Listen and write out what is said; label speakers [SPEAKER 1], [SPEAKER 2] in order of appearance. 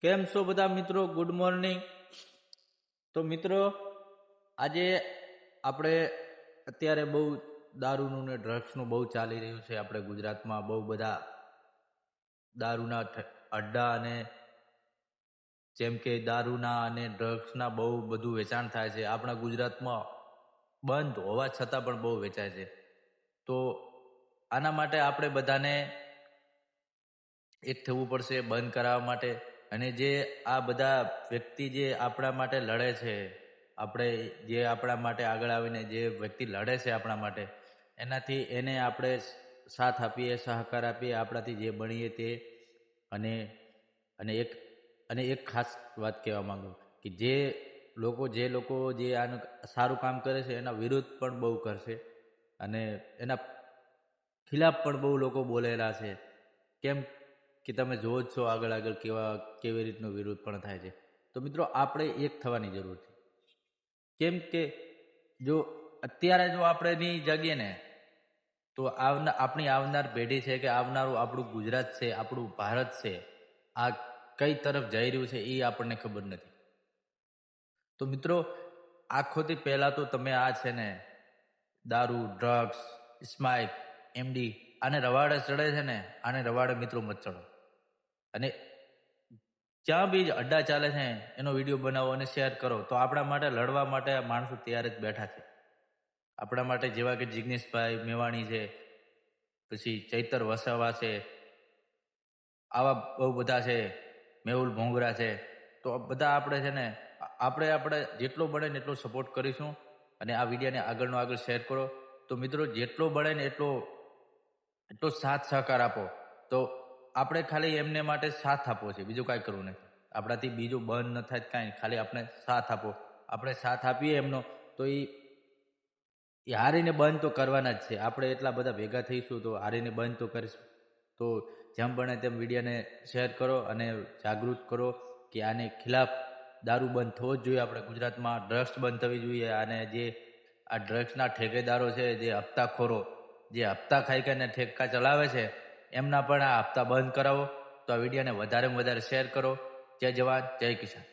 [SPEAKER 1] કેમ છો બધા મિત્રો? Good morning. તો મિત્રો, આજે આપણે અત્યારે બહુ દારૂનું ને ડ્રગ્સનું બહુ ચાલી રહ્યું છે. આપણે ગુજરાતમાં બહુ બધા દારૂના અડ્ડા અને જેમ કે દારૂના અને ડ્રગ્સના બહુ બધું વેચાણ થાય છે. આપણા ગુજરાતમાં બંધ હોવા છતાં પણ બહુ વેચાય છે. તો આના માટે આપણે બધાને એક થવું પડશે બંધ કરાવવા માટે. અને જે આ બધા વ્યક્તિ જે આપણા માટે લડે છે, આપણે જે આપણા માટે આગળ આવીને જે વ્યક્તિ લડે છે આપણા માટે, એનાથી એને આપણે સાથ આપીએ, સહકાર આપીએ આપણાથી જે બનીએ તે. અને અને એક અને એક ખાસ વાત કહેવા માંગુ કે જે લોકો જે આનું સારું કામ કરે છે એના વિરુદ્ધ પણ બહુ કરશે અને એના ખિલાફ પણ બહુ લોકો બોલેલા છે. કેમ કે તમે જોવો જ છો આગળ કેવી રીતનો વિરોધ પણ થાય છે. તો મિત્રો, આપણે એક થવાની જરૂર છે. કેમ કે જો અત્યારે જો આપણે નહીં જાગીએ ને તો આપણી આવનાર પેઢી છે કે આવનારું આપણું ગુજરાત છે, આપણું ભારત છે, આ કઈ તરફ જઈ રહ્યું છે એ આપણને ખબર નથી. તો મિત્રો, આખોથી પહેલા તો તમે આ છે ને દારૂ, ડ્રગ્સ, સ્માઇક, એમડી આને રવાડે ચડે છે ને, આને રવાડે મિત્રો મત ચડો. અને જ્યાં બી અડ્ડા ચાલે છે એનો વિડીયો બનાવો અને શેર કરો. તો આપણા માટે લડવા માટે માણસો તૈયાર જ બેઠા છે. આપણા માટે જેવા કે જિગ્નેશભાઈ મેવાણી છે, પછી ચૈતર વસાવા છે, આવા બહુ બધા છે, મેહુલ ભોંગરા છે. તો બધા આપણે છે ને આપણે જેટલો બને ને એટલો સપોર્ટ કરીશું. અને આ વિડીયોને આગળ શેર કરો. તો મિત્રો, જેટલો બને ને એટલો સાથ સહકાર આપો. તો આપણે ખાલી એમને માટે સાથ આપવો છે, બીજું કાંઈ કરવું નથી. આપણાથી બીજું બંધ ન થાય કાંઈ, ખાલી આપણે સાથ આપો. આપણે સાથ આપીએ એમનો તો એ હારીને બંધ તો કરવાના જ છે. આપણે એટલા બધા ભેગા થઈશું તો હારીને બંધ તો કરીશું. તો જેમ બને તેમ વિડીયોને શેર કરો અને જાગૃત કરો કે આને ખિલાફ દારૂ બંધ થવો જ જોઈએ. આપણે ગુજરાતમાં ડ્રગ્સ બંધ થવી જોઈએ. અને જે આ ડ્રગ્સના ઠેકેદારો છે, જે હપ્તાખોરો, જે હપ્તા ખાઈ ખાઈને ઠેકા ચલાવે છે, એમના પણ આ હપ્તા બંધ કરાવો. તો આ વિડીયોને વધારેમાં વધારે શેર કરો. જય જવાન, જય કિસાન.